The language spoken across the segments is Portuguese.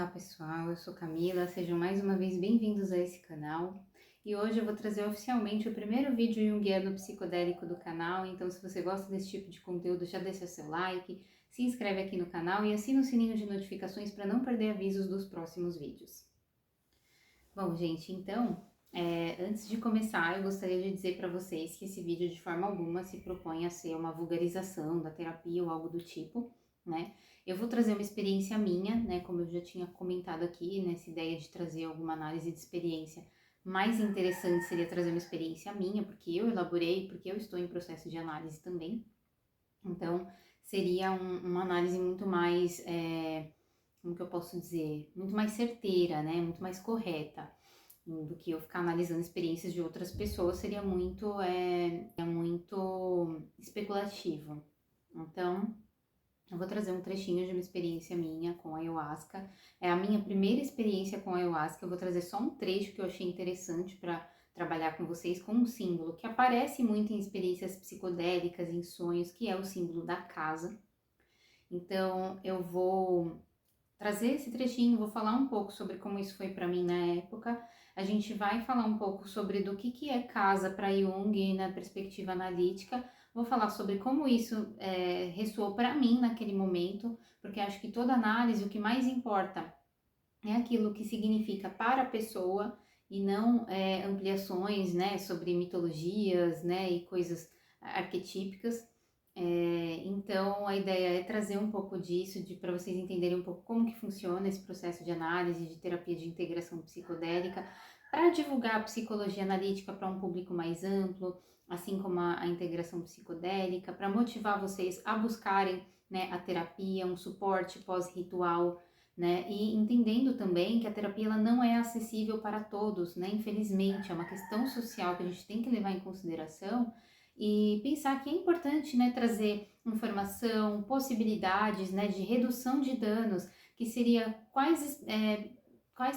Olá pessoal, eu sou Camila, sejam mais uma vez bem-vindos a esse canal. E hoje eu vou trazer oficialmente o primeiro vídeo junguiano psicodélico do canal, então se você gosta desse tipo de conteúdo já deixa seu like, se inscreve aqui no canal e assina o sininho de notificações para não perder avisos dos próximos vídeos. Bom gente, então, antes de começar eu gostaria de dizer para vocês que esse vídeo de forma alguma se propõe a ser uma vulgarização da terapia ou algo do tipo, né? Eu vou trazer uma experiência minha, né, como eu já tinha comentado aqui, nessa ideia de trazer alguma análise de experiência, mais interessante seria trazer uma experiência minha, porque eu elaborei, porque eu estou em processo de análise também. Então, seria uma análise muito mais, como que eu posso dizer, muito mais certeira, né, muito mais correta do que eu ficar analisando experiências de outras pessoas, seria muito especulativo. Então, eu vou trazer um trechinho de uma experiência minha com ayahuasca. É a minha primeira experiência com ayahuasca. Eu vou trazer só um trecho que eu achei interessante para trabalhar com vocês, com um símbolo que aparece muito em experiências psicodélicas, em sonhos, que é o símbolo da casa. Então, eu vou trazer esse trechinho, vou falar um pouco sobre como isso foi para mim na época. A gente vai falar um pouco sobre do que é casa para Jung na perspectiva analítica. Vou falar sobre como isso ressoou para mim naquele momento, porque acho que toda análise, o que mais importa é aquilo que significa para a pessoa e não ampliações, né, sobre mitologias, né, e coisas arquetípicas. Então a ideia é trazer um pouco disso, para vocês entenderem um pouco como que funciona esse processo de análise, de terapia de integração psicodélica, para divulgar a psicologia analítica para um público mais amplo, assim como a integração psicodélica, para motivar vocês a buscarem, né, a terapia, um suporte pós-ritual, né, e entendendo também que a terapia ela não é acessível para todos, né, infelizmente, é uma questão social que a gente tem que levar em consideração e pensar que é importante, né, trazer informação, possibilidades, né, de redução de danos, que seria quais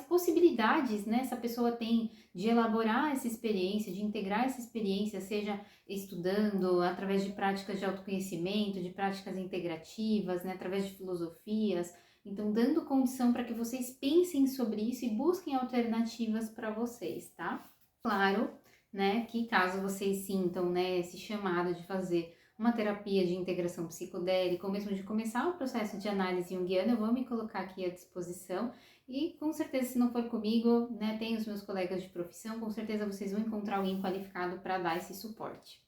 possibilidades, né, essa pessoa tem de elaborar essa experiência, de integrar essa experiência, seja estudando, através de práticas de autoconhecimento, de práticas integrativas, né, através de filosofias. Então, dando condição para que vocês pensem sobre isso e busquem alternativas para vocês, tá? Claro, né, que caso vocês sintam, né, esse chamado de fazer uma terapia de integração psicodélica ou mesmo de começar o processo de análise junguiana, eu vou me colocar aqui à disposição e com certeza se não for comigo, né, tem os meus colegas de profissão, com certeza vocês vão encontrar alguém qualificado para dar esse suporte.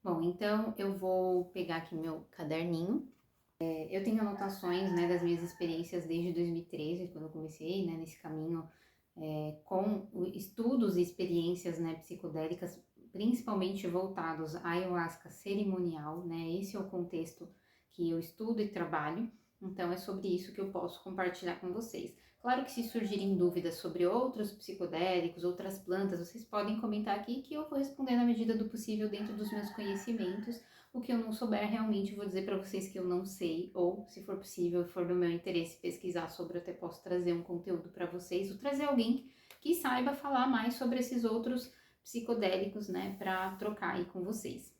Bom, então eu vou pegar aqui meu caderninho. Eu tenho anotações, né, das minhas experiências desde 2013, quando eu comecei, né, nesse caminho com estudos e experiências, né, psicodélicas, principalmente voltados à ayahuasca cerimonial, né, esse é o contexto que eu estudo e trabalho, então é sobre isso que eu posso compartilhar com vocês. Claro que se surgirem dúvidas sobre outros psicodélicos, outras plantas, vocês podem comentar aqui que eu vou responder na medida do possível dentro dos meus conhecimentos. O que eu não souber, realmente vou dizer para vocês que eu não sei, ou se for possível e for do meu interesse pesquisar sobre, eu até posso trazer um conteúdo para vocês, ou trazer alguém que saiba falar mais sobre esses outros psicodélicos, né, para trocar aí com vocês.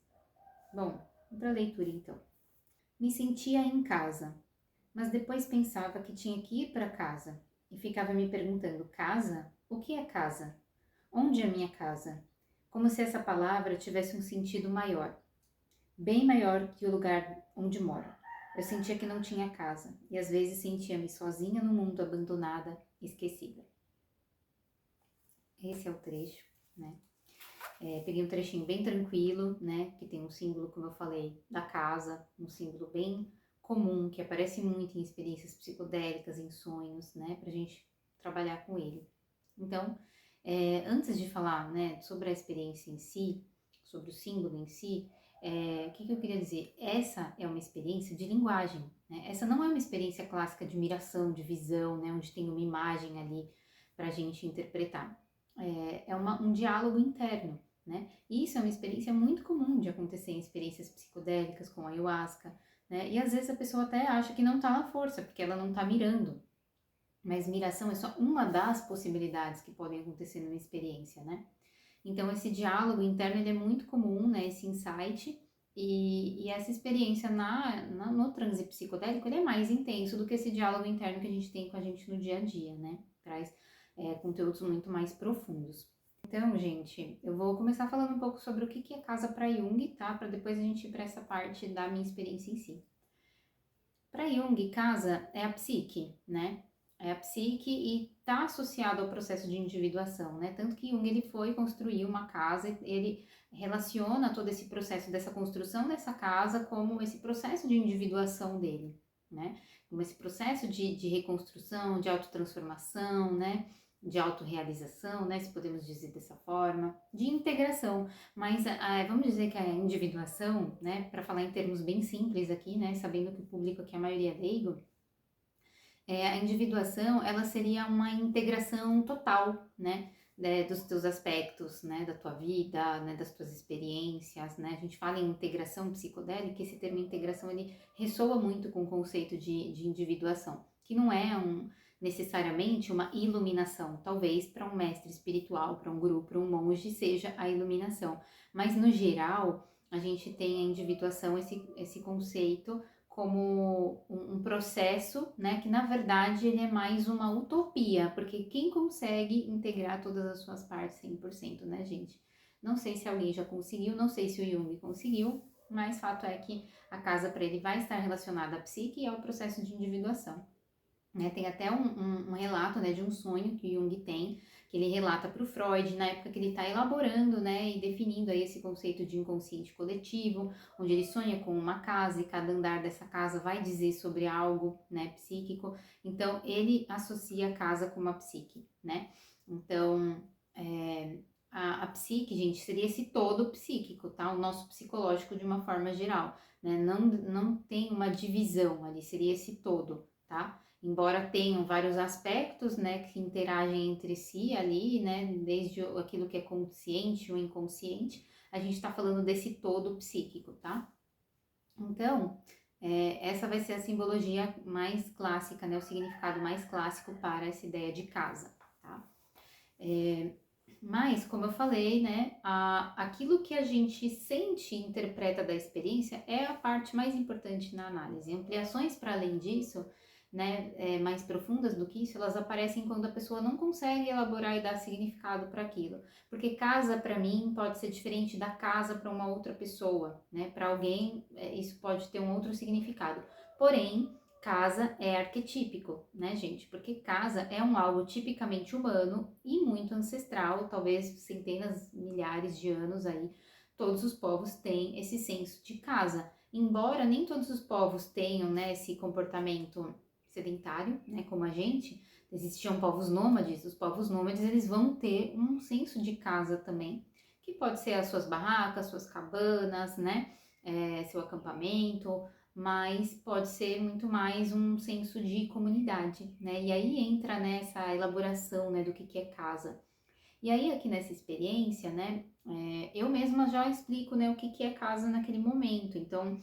Bom, para a leitura então. Me sentia em casa, mas depois pensava que tinha que ir para casa e ficava me perguntando: casa? O que é casa? Onde é minha casa? Como se essa palavra tivesse um sentido maior, bem maior que o lugar onde moro. Eu sentia que não tinha casa e às vezes sentia-me sozinha no mundo, abandonada, esquecida. Esse é o trecho, né? Peguei um trechinho bem tranquilo, né? Que tem um símbolo, como eu falei, da casa, um símbolo bem comum, que aparece muito em experiências psicodélicas, em sonhos, né? Pra gente trabalhar com ele. Então, antes de falar, né, sobre a experiência em si, sobre o símbolo em si, o que eu queria dizer? Essa é uma experiência de linguagem, né? Essa não é uma experiência clássica de miração, de visão, né? Onde tem uma imagem ali para a gente interpretar. Um diálogo interno, né? E isso é uma experiência muito comum de acontecer em experiências psicodélicas com ayahuasca, né? E às vezes a pessoa até acha que não tá na força, porque ela não tá mirando. Mas miração é só uma das possibilidades que podem acontecer numa experiência, né? Então esse diálogo interno ele é muito comum, né? Esse insight, E essa experiência no transe psicodélico, ele é mais intenso do que esse diálogo interno que a gente tem com a gente no dia a dia, né? Traz conteúdos muito mais profundos. Então, gente, eu vou começar falando um pouco sobre o que é casa para Jung, tá? Para depois a gente ir para essa parte da minha experiência em si. Para Jung, casa é a psique, né? É a psique e está associado ao processo de individuação, né? Tanto que Jung ele foi construir uma casa, ele relaciona todo esse processo dessa construção dessa casa como esse processo de individuação dele, né? Como esse processo de reconstrução, de autotransformação, né? De autorrealização, né? Se podemos dizer dessa forma, de integração. Mas vamos dizer que a individuação, né? Para falar em termos bem simples aqui, né? Sabendo que o público aqui, a maioria é leigo, a individuação, ela seria uma integração total, né, dos teus aspectos, né, da tua vida, né, das tuas experiências, né, a gente fala em integração psicodélica, esse termo integração, ele ressoa muito com o conceito de individuação, que não é necessariamente uma iluminação, talvez para um mestre espiritual, para um guru, para um monge, seja a iluminação, mas no geral, a gente tem a individuação, esse conceito como um processo, né, que na verdade ele é mais uma utopia, porque quem consegue integrar todas as suas partes 100%, né, gente? Não sei se alguém já conseguiu, não sei se o Jung conseguiu, mas fato é que a casa para ele vai estar relacionada à psique e ao processo de individuação. Né, tem até um relato, né, de um sonho que Jung tem, que ele relata para o Freud, na época que ele está elaborando, né, e definindo aí esse conceito de inconsciente coletivo, onde ele sonha com uma casa e cada andar dessa casa vai dizer sobre algo, né, psíquico. Então, ele associa a casa com uma psique, né? Então, a psique, gente, seria esse todo psíquico, tá? O nosso psicológico de uma forma geral, né? Não tem uma divisão ali, seria esse todo, tá? Embora tenham vários aspectos, né, que interagem entre si ali, né, desde aquilo que é consciente ou inconsciente, a gente está falando desse todo psíquico, tá? Então, essa vai ser a simbologia mais clássica, né, o significado mais clássico para essa ideia de casa, tá? Mas, como eu falei, né, aquilo que a gente sente e interpreta da experiência é a parte mais importante na análise. Ampliações para além disso, né, mais profundas do que isso, elas aparecem quando a pessoa não consegue elaborar e dar significado para aquilo. Porque casa, para mim, pode ser diferente da casa para uma outra pessoa, né? Para alguém, isso pode ter um outro significado. Porém, casa é arquetípico, né, gente? Porque casa é algo tipicamente humano e muito ancestral, talvez centenas, milhares de anos aí, todos os povos têm esse senso de casa. Embora nem todos os povos tenham, né, esse comportamento sedentário, né, como a gente, existiam povos nômades, os povos nômades eles vão ter um senso de casa também, que pode ser as suas barracas, suas cabanas, né, seu acampamento, mas pode ser muito mais um senso de comunidade, né? E aí entra nessa elaboração, né, do que é casa. E aí aqui nessa experiência, né, eu mesma já explico, né, o que é casa naquele momento. Então,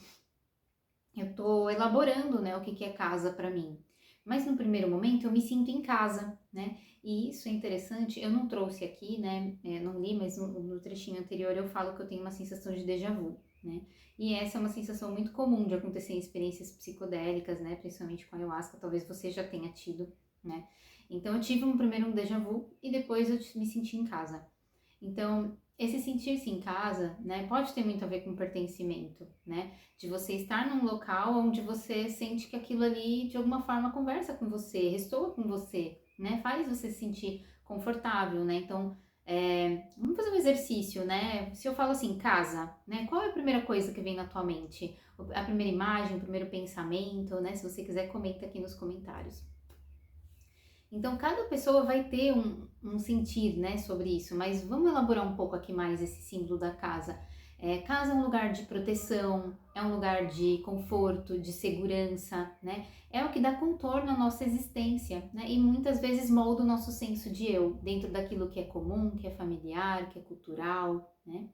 eu estou elaborando, né, o que é casa para mim. Mas no primeiro momento eu me sinto em casa, né? E isso é interessante, eu não trouxe aqui, né? Não li, mas no trechinho anterior eu falo que eu tenho uma sensação de déjà vu, né? E essa é uma sensação muito comum de acontecer em experiências psicodélicas, né? Principalmente com a ayahuasca, talvez você já tenha tido, né? Então eu tive primeiro um déjà vu e depois eu me senti em casa. Então, esse sentir-se em casa, né, pode ter muito a ver com pertencimento, né? De você estar num local onde você sente que aquilo ali, de alguma forma, conversa com você, ressoa com você, né? Faz você se sentir confortável, né? Então, vamos fazer um exercício, né? Se eu falo assim, casa, né? Qual é a primeira coisa que vem na tua mente? A primeira imagem, o primeiro pensamento, né? Se você quiser, comenta aqui nos comentários. Então, cada pessoa vai ter um sentir, né, sobre isso, mas vamos elaborar um pouco aqui mais esse símbolo da casa. Casa é um lugar de proteção, é um lugar de conforto, de segurança, né? É o que dá contorno à nossa existência, né? E muitas vezes molda o nosso senso de eu, dentro daquilo que é comum, que é familiar, que é cultural, né?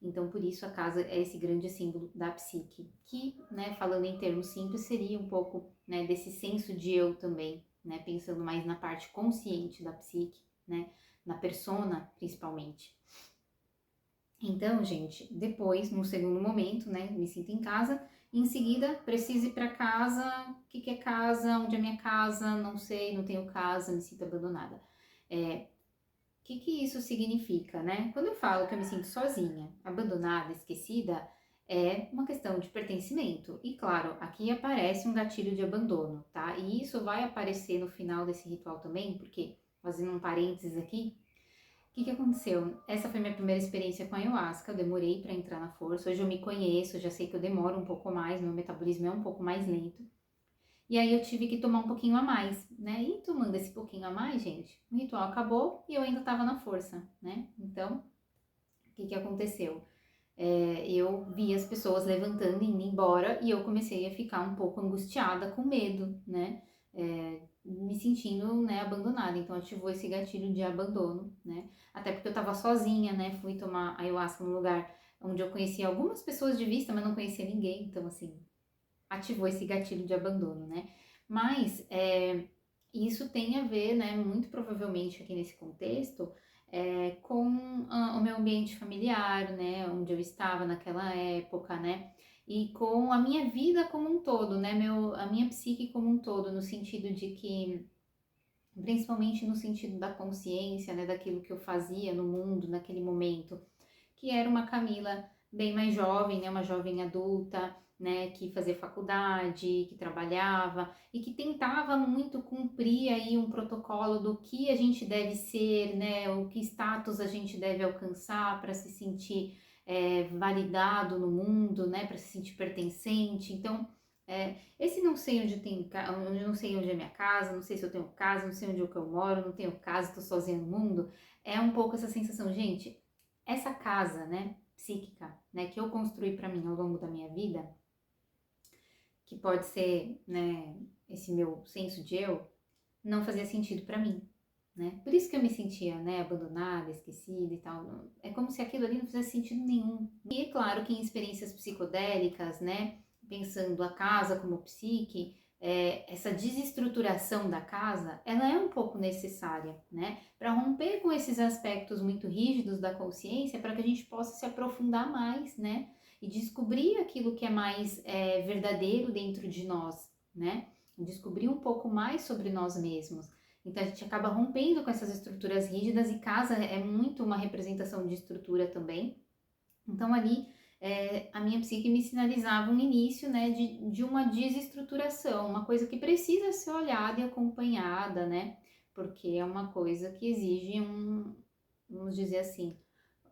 Então, por isso, a casa é esse grande símbolo da psique, que, né, falando em termos simples, seria um pouco, né, desse senso de eu também, né, pensando mais na parte consciente da psique, né, na persona, principalmente. Então, gente, depois, no segundo momento, né, me sinto em casa, em seguida, preciso ir para casa. O que é casa? Onde é minha casa? Não sei, não tenho casa, me sinto abandonada. O que isso significa, né? Quando eu falo que eu me sinto sozinha, abandonada, esquecida, é uma questão de pertencimento. E claro, aqui aparece um gatilho de abandono, tá? E isso vai aparecer no final desse ritual também, porque, fazendo um parênteses aqui, o que aconteceu? Essa foi minha primeira experiência com a ayahuasca, eu demorei para entrar na força. Hoje eu me conheço, já sei que eu demoro um pouco mais, meu metabolismo é um pouco mais lento. E aí eu tive que tomar um pouquinho a mais, né? E tomando esse pouquinho a mais, gente, o ritual acabou e eu ainda tava na força, né? Então, o que aconteceu? Eu vi as pessoas levantando e indo embora e eu comecei a ficar um pouco angustiada, com medo, né? Me sentindo, né, abandonada. Então ativou esse gatilho de abandono, né? Até porque eu tava sozinha, né? Fui tomar ayahuasca num lugar onde eu conhecia algumas pessoas de vista, mas não conhecia ninguém. Então, assim, ativou esse gatilho de abandono, né? Mas isso tem a ver, né, muito provavelmente aqui nesse contexto, com o meu ambiente familiar, né, onde eu estava naquela época, né, e com a minha vida como um todo, né, a minha psique como um todo, no sentido de que, principalmente no sentido da consciência, né, daquilo que eu fazia no mundo naquele momento, que era uma Camila bem mais jovem, né, uma jovem adulta, né, que fazia faculdade, que trabalhava e que tentava muito cumprir aí um protocolo do que a gente deve ser, né, o que status a gente deve alcançar para se sentir validado no mundo, né, para se sentir pertencente. Então, esse não sei onde tem, não sei onde é minha casa, não sei se eu tenho casa, não sei onde eu moro, não tenho casa, estou sozinha no mundo. É um pouco essa sensação, gente. Essa casa, né, psíquica, né, que eu construí para mim ao longo da minha vida, que pode ser, né, esse meu senso de eu, não fazia sentido para mim, né? Por isso que eu me sentia, né, abandonada, esquecida e tal. É como se aquilo ali não fizesse sentido nenhum. E é claro que em experiências psicodélicas, né, pensando a casa como psique, essa desestruturação da casa, ela é um pouco necessária, né, para romper com esses aspectos muito rígidos da consciência, para que a gente possa se aprofundar mais, né, e descobrir aquilo que é mais verdadeiro dentro de nós, né, descobrir um pouco mais sobre nós mesmos. Então a gente acaba rompendo com essas estruturas rígidas e casa é muito uma representação de estrutura também. Então ali a minha psique me sinalizava um início, né, de uma desestruturação, uma coisa que precisa ser olhada e acompanhada, né, porque é uma coisa que exige vamos dizer assim,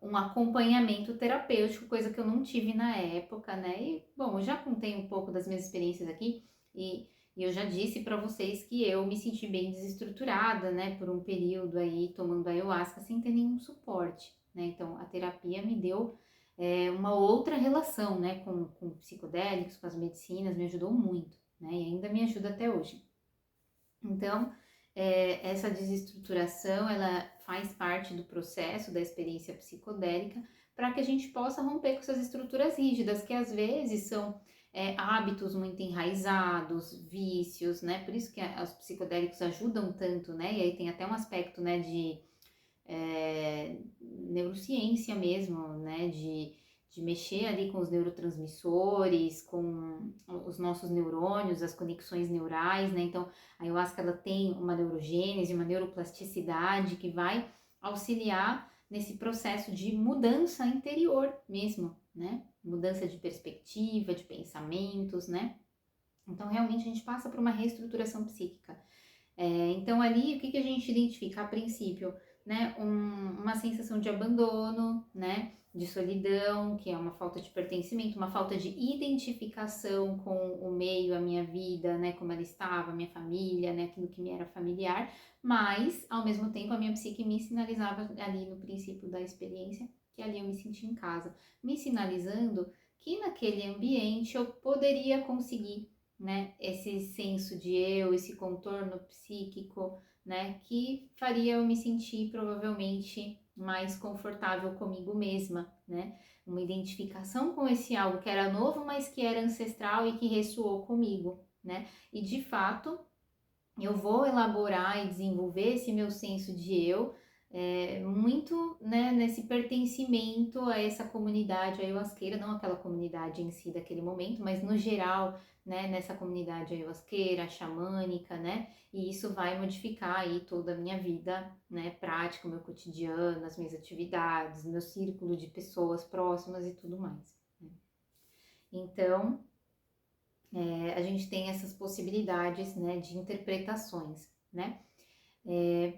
um acompanhamento terapêutico, coisa que eu não tive na época, né? E, bom, eu já contei um pouco das minhas experiências aqui e eu já disse para vocês que eu me senti bem desestruturada, né, por um período aí tomando ayahuasca sem ter nenhum suporte, né? Então a terapia me deu uma outra relação, né, com psicodélicos, com as medicinas, me ajudou muito, né? E ainda me ajuda até hoje. Então, essa desestruturação, ela faz parte do processo da experiência psicodélica para que a gente possa romper com essas estruturas rígidas, que às vezes são hábitos muito enraizados, vícios, né? Por isso que os psicodélicos ajudam tanto, né? E aí tem até um aspecto, né, de neurociência mesmo, né? De mexer ali com os neurotransmissores, com os nossos neurônios, as conexões neurais, né? Então, a ayahuasca ela tem uma neurogênese, uma neuroplasticidade que vai auxiliar nesse processo de mudança interior mesmo, né? Mudança de perspectiva, de pensamentos, né? Então, realmente, a gente passa por uma reestruturação psíquica. Então ali o que a gente identifica a princípio, né? Uma sensação de abandono, né? De solidão, que é uma falta de pertencimento, uma falta de identificação com o meio, a minha vida, né? Como ela estava, a minha família, né? Aquilo que me era familiar, mas ao mesmo tempo a minha psique me sinalizava ali no princípio da experiência que ali eu me sentia em casa, me sinalizando que naquele ambiente eu poderia conseguir, né, esse senso de eu, esse contorno psíquico, né, que faria eu me sentir provavelmente mais confortável comigo mesma, né, uma identificação com esse algo que era novo, mas que era ancestral e que ressoou comigo, né, e de fato eu vou elaborar e desenvolver esse meu senso de eu muito, né, nesse pertencimento a essa comunidade ayahuasqueira, não aquela comunidade em si daquele momento, mas no geral, né, nessa comunidade ayahuasqueira, xamânica, né, e isso vai modificar aí toda a minha vida, né, prática, o meu cotidiano, as minhas atividades, meu círculo de pessoas próximas e tudo mais, né? Então, a gente tem essas possibilidades, né, de interpretações, né?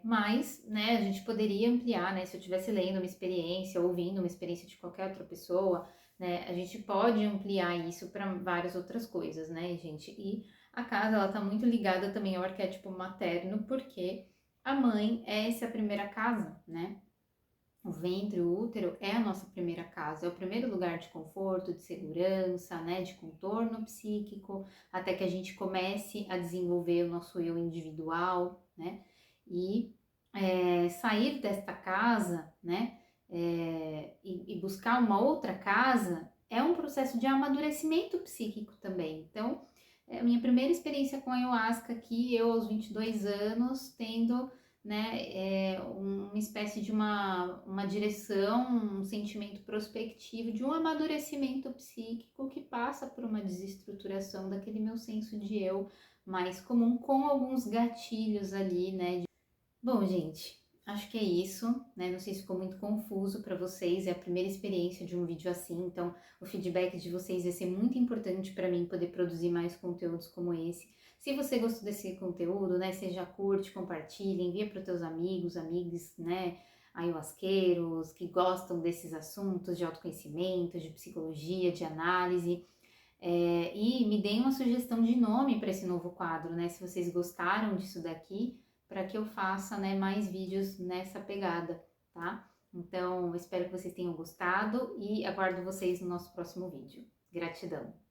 Mas, né, a gente poderia ampliar, né, se eu estivesse lendo uma experiência, ouvindo uma experiência de qualquer outra pessoa, né, a gente pode ampliar isso para várias outras coisas, né, gente? E a casa, ela tá muito ligada também ao arquétipo materno, porque a mãe é essa primeira casa, né? O ventre, o útero é a nossa primeira casa, é o primeiro lugar de conforto, de segurança, né, de contorno psíquico, até que a gente comece a desenvolver o nosso eu individual, né, e sair desta casa, né, e buscar uma outra casa é um processo de amadurecimento psíquico também. Então, a minha primeira experiência com a ayahuasca aqui, eu aos 22 anos, tendo, né, uma espécie de uma direção, um sentimento prospectivo de um amadurecimento psíquico que passa por uma desestruturação daquele meu senso de eu mais comum, com alguns gatilhos ali, né? Bom, gente, acho que é isso, né? Não sei se ficou muito confuso para vocês, é a primeira experiência de um vídeo assim, então o feedback de vocês vai ser muito importante para mim poder produzir mais conteúdos como esse. Se você gostou desse conteúdo, né, você já curte, compartilha, envia para os teus amigos, amigas, né, ayahuasqueiros, que gostam desses assuntos de autoconhecimento, de psicologia, de análise. E me deem uma sugestão de nome para esse novo quadro, né? Se vocês gostaram disso daqui, para que eu faça, né, mais vídeos nessa pegada, tá? Então, espero que vocês tenham gostado e aguardo vocês no nosso próximo vídeo. Gratidão!